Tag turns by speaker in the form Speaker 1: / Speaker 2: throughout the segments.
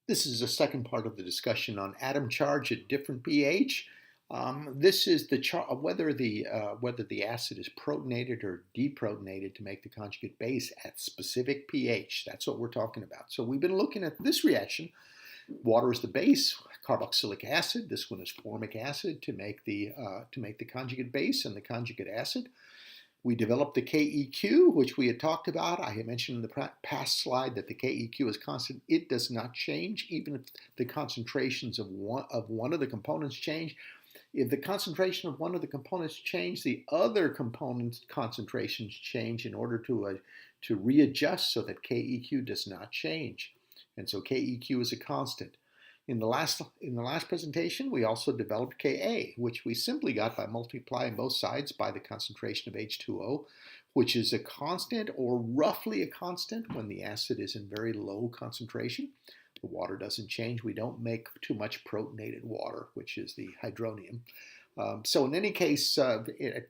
Speaker 1: This is the second part of the discussion on atom charge at different pH. This is the whether the acid is protonated or deprotonated to make the conjugate base at specific pH. That's what we're talking about. So we've been looking at this reaction. Water is the base, carboxylic acid. This one is formic acid to make the conjugate base and the conjugate acid. We developed the KEQ, which we had talked about. I had mentioned in the past slide that the KEQ is constant. It does not change, even if the concentrations of one of the components change. If the concentration of one of the components change, the other component's concentrations change in order to readjust so that KEQ does not change. And so KEQ is a constant. In the last presentation, we also developed Ka, which we simply got by multiplying both sides by the concentration of H2O, which is a constant or roughly a constant when the acid is in very low concentration. The water doesn't change. We don't make too much protonated water, which is the hydronium. So in any case, at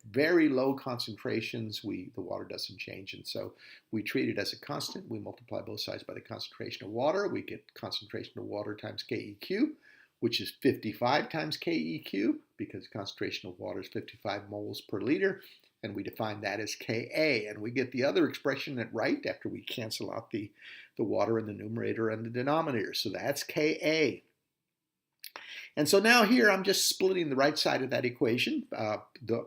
Speaker 1: very low concentrations, the water doesn't change. And so we treat it as a constant. We multiply both sides by the concentration of water. We get concentration of water times KEQ, which is 55 times KEQ, because concentration of water is 55 moles per liter. And we define that as Ka. And we get the other expression right after we cancel out the water in the numerator and the denominator. So that's Ka. And so now here I'm just splitting the right side of that equation,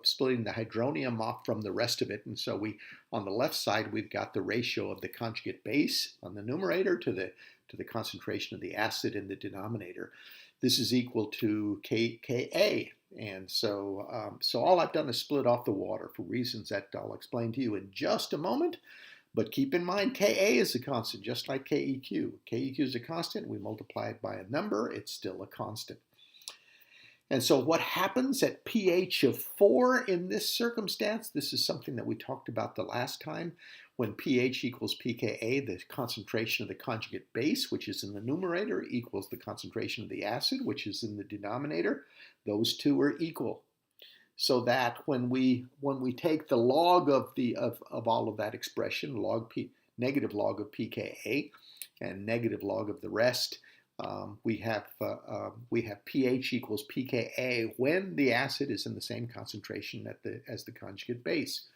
Speaker 1: splitting the hydronium off from the rest of it. And so on the left side, we've got the ratio of the conjugate base on the numerator to the concentration of the acid in the denominator. This is equal to Ka. And so, all I've done is split off the water for reasons that I'll explain to you in just a moment. But keep in mind, Ka is a constant, just like KEQ. KEQ is a constant. We multiply it by a number. It's still a constant. And so what happens at pH of 4 in this circumstance, this is something that we talked about the last time. When pH equals pKa, the concentration of the conjugate base, which is in the numerator, equals the concentration of the acid, which is in the denominator. Those two are equal. So that when we take the log of all of that expression, negative log of pKa and negative log of the rest, we have pH equals pKa when the acid is in the same concentration as the conjugate base.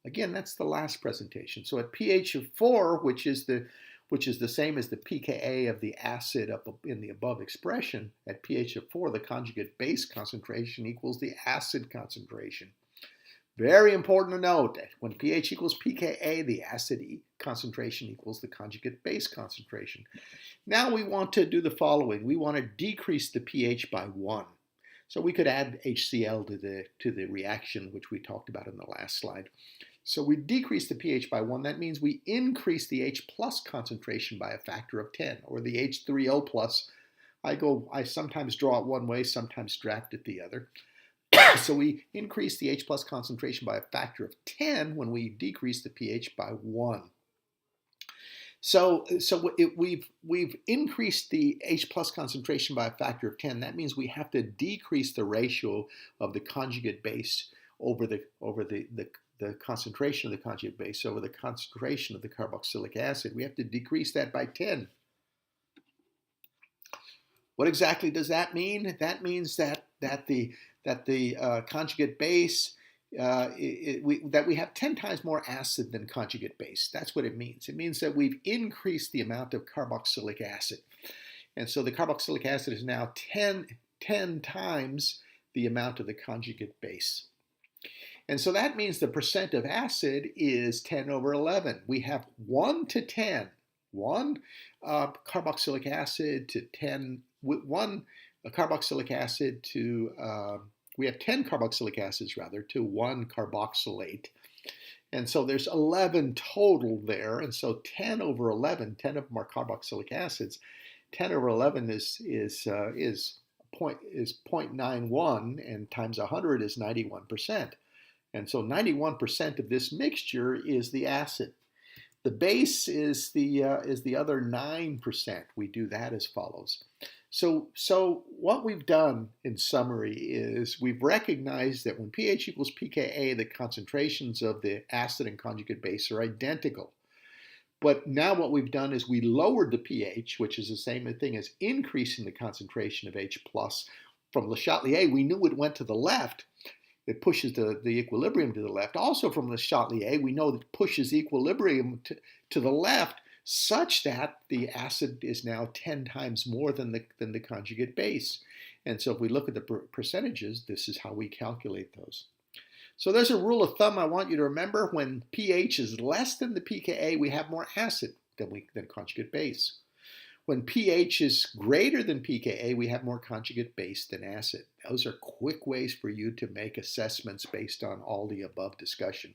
Speaker 1: Again, that's the last presentation. So at pH of 4, which is the same as the pKa of the acid up in the above expression, at pH of 4, the conjugate base concentration equals the acid concentration. Very important to note that when pH equals pKa, the acid concentration equals the conjugate base concentration. Now we want to do the following. We want to decrease the pH by 1. So we could add HCl to the reaction, which we talked about in the last slide. So we decrease the pH by 1. That means we increase the H plus concentration by a factor of 10, or the H3O plus. I sometimes draw it one way, sometimes draft it the other. So we increase the H plus concentration by a factor of 10 when we decrease the pH by 1. So we've increased the H plus concentration by a factor of 10. That means we have to decrease the ratio of the conjugate base over the concentration of the conjugate base over the concentration of the carboxylic acid. We have to decrease that by 10. What exactly does that mean? That means that the conjugate base, that we have 10 times more acid than conjugate base. That's what it means. It means that we've increased the amount of carboxylic acid. And so the carboxylic acid is now 10 times the amount of the conjugate base. And so that means the percent of acid is 10 over 11. We have 1 to 10. 1 carboxylic acid to 10, 1 carboxylic acid to, we have 10 carboxylic acids rather to 1 carboxylate. And so there's 11 total there. And so 10 over 11, 10 of them are carboxylic acids. 10 over 11 is 0.91, and times 100 is 91%. And so 91% of this mixture is the acid. The base is the other 9%. We do that as follows. So what we've done in summary is we've recognized that when pH equals pKa, the concentrations of the acid and conjugate base are identical. But now what we've done is we lowered the pH, which is the same thing as increasing the concentration of H plus. From Le Chatelier, we knew it went to the left. It pushes the equilibrium to the left. Also from Le Chatelier, we know that it pushes equilibrium to the left such that the acid is now 10 times more than the conjugate base. And so if we look at the percentages, this is how we calculate those. So there's a rule of thumb I want you to remember. When pH is less than the pKa, we have more acid than conjugate base. When pH is greater than pKa, we have more conjugate base than acid. Those are quick ways for you to make assessments based on all the above discussion.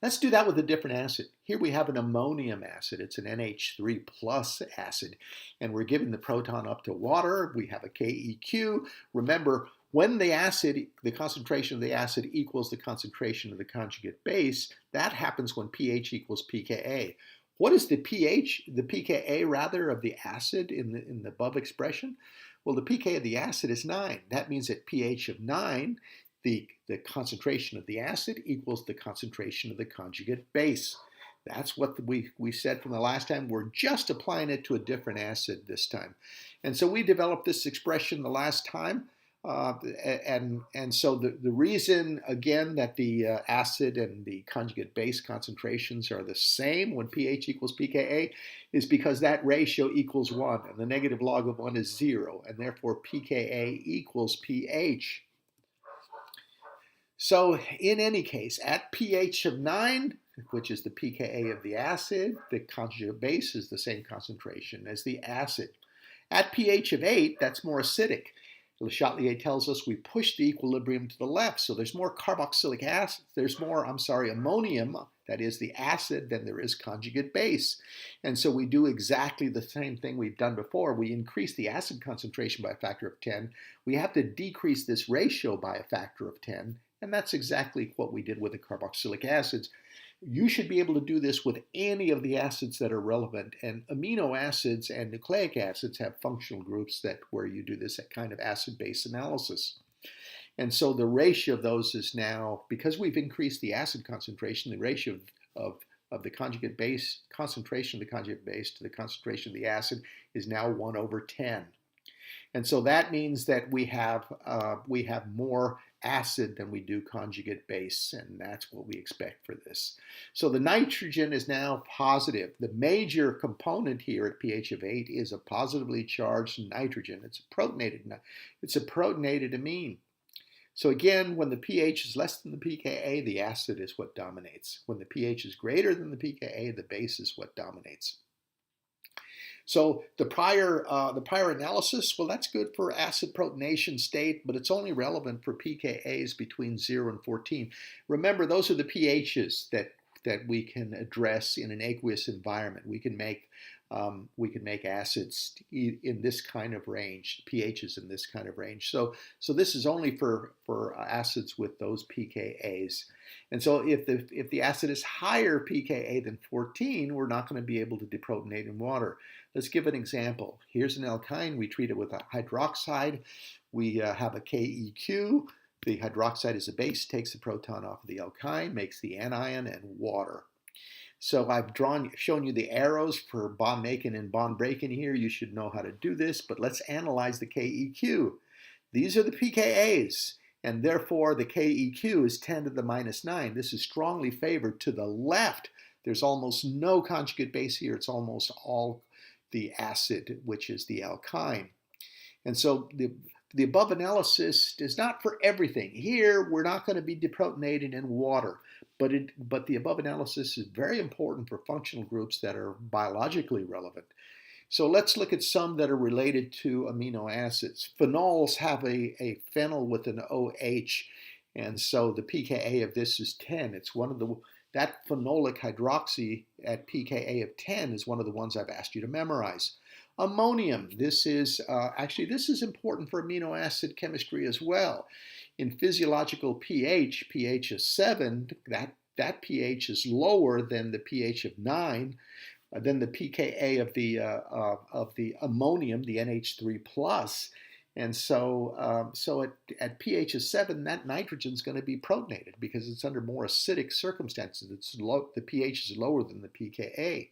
Speaker 1: Let's do that with a different acid. Here we have an ammonium acid. It's an NH3 plus acid, and we're giving the proton up to water. We have a KEQ. Remember, when the concentration of the acid equals the concentration of the conjugate base, that happens when pH equals pKa. What is the pH, the pKa rather, of the acid in the above expression? Well, the pK of the acid is 9. That means at pH of 9, the concentration of the acid equals the concentration of the conjugate base. That's what we said from the last time. We're just applying it to a different acid this time. And so we developed this expression the last time. And so the reason, again, that the acid and the conjugate base concentrations are the same when pH equals pKa is because that ratio equals 1, and the negative log of 1 is 0, and therefore pKa equals pH. So in any case, at pH of 9, which is the pKa of the acid, the conjugate base is the same concentration as the acid. At pH of 8, that's more acidic. Le Chatelier tells us we push the equilibrium to the left, so there's more carboxylic acid, there's more, ammonium, that is the acid, than there is conjugate base. And so we do exactly the same thing we've done before. We increase the acid concentration by a factor of 10. We have to decrease this ratio by a factor of 10, and that's exactly what we did with the carboxylic acids. You should be able to do this with any of the acids that are relevant, and amino acids and nucleic acids have functional groups where you do this kind of acid-base analysis. And so the ratio of those is now, because we've increased the acid concentration, the ratio of the conjugate base, concentration of the conjugate base to the concentration of the acid is now 1 over 10. And so that means that we have more acid than we do conjugate base, and that's what we expect for this. So the nitrogen is now positive. The major component here at pH of 8 is a positively charged nitrogen. It's a protonated amine. So again, when the pH is less than the pKa, the acid is what dominates. When the pH is greater than the pKa, the base is what dominates. So the prior analysis, well, that's good for acid protonation state, but it's only relevant for pKa's between 0 and 14. Remember, those are the pHs that we can address in an aqueous environment. We can make acids in this kind of range, pHs in this kind of range. So this is only for acids with those pKa's. And so if the acid is higher pKa than 14, we're not going to be able to deprotonate in water. Let's give an example. Here's an alkyne. We treat it with a hydroxide. We have a KEQ. The hydroxide is a base, takes the proton off of the alkyne, makes the anion and water. So I've shown you the arrows for bond making and bond breaking here. You should know how to do this, but let's analyze the KEQ. These are the pKa's, and therefore the KEQ is 10 to the minus 9. This is strongly favored to the left. There's almost no conjugate base here. It's almost all the acid, which is the alkyne. And so the above analysis is not for everything. Here, we're not going to be deprotonating in water, but the above analysis is very important for functional groups that are biologically relevant. So let's look at some that are related to amino acids. Phenols have a phenyl with an OH, and so the pKa of this is 10. It's one of that phenolic hydroxy at pKa of 10 is one of the ones I've asked you to memorize. Ammonium, this is important for amino acid chemistry as well. In physiological pH is 7, that pH is lower than the pH of 9, than the pKa of the ammonium, the NH3+. And so at pH of 7, that nitrogen is going to be protonated because it's under more acidic circumstances. The pH is lower than the pKa.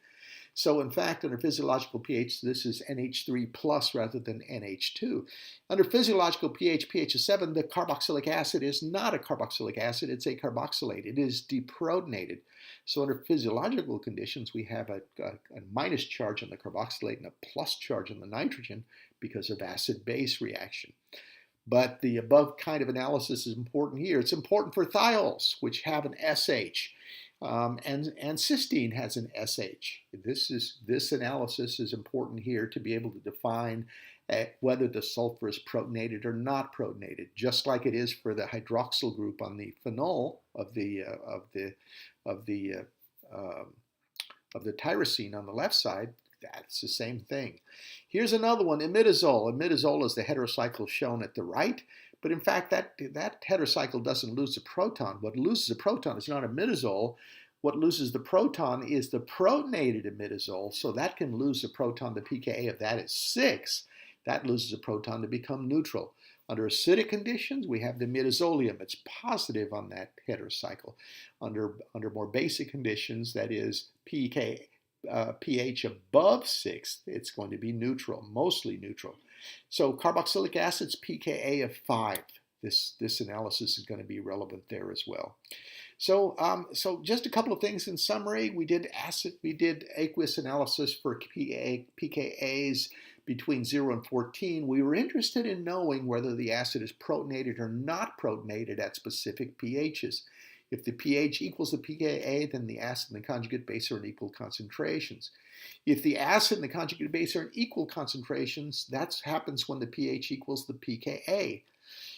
Speaker 1: So in fact, under physiological pH, this is NH3 plus rather than NH2. Under physiological pH of 7, the carboxylic acid is not a carboxylic acid, it's a carboxylate. It is deprotonated. So under physiological conditions, we have a minus charge on the carboxylate and a plus charge on the nitrogen because of acid-base reaction. But the above kind of analysis is important here. It's important for thiols, which have an SH. And cysteine has an SH. This analysis is important here to be able to define whether the sulfur is protonated or not protonated, just like it is for the hydroxyl group on the phenol of the tyrosine on the left side. That's the same thing. Here's another one, imidazole. Imidazole is the heterocycle shown at the right. But in fact, that heterocycle doesn't lose a proton. What loses a proton is not imidazole. What loses the proton is the protonated imidazole. So that can lose a proton. The pKa of that is 6. That loses a proton to become neutral. Under acidic conditions, we have the imidazolium. It's positive on that heterocycle. Under more basic conditions, that is pH above 6, it's going to be neutral, mostly neutral. So carboxylic acid's pKa of 5. This analysis is going to be relevant there as well. So just a couple of things in summary. We did aqueous analysis for pKa's between 0 and 14. We were interested in knowing whether the acid is protonated or not protonated at specific pHs. If the pH equals the pKa, then the acid and the conjugate base are in equal concentrations. If the acid and the conjugate base are in equal concentrations, that happens when the pH equals the pKa.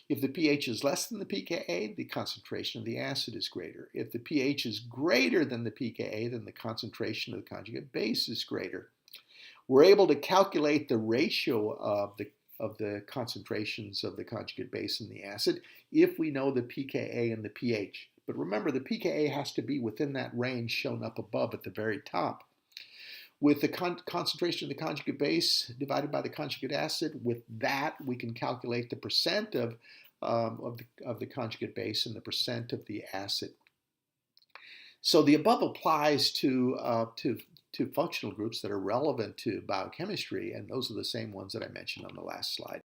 Speaker 1: If the pH is less than the pKa, the concentration of the acid is greater. If the pH is greater than the pKa, then the concentration of the conjugate base is greater. We're able to calculate the ratio of the concentrations of the conjugate base and the acid if we know the pKa and the pH. But remember, the pKa has to be within that range shown up above at the very top. With the concentration of the conjugate base divided by the conjugate acid, with that we can calculate the percent of the conjugate base and the percent of the acid. So the above applies to functional groups that are relevant to biochemistry, and those are the same ones that I mentioned on the last slide.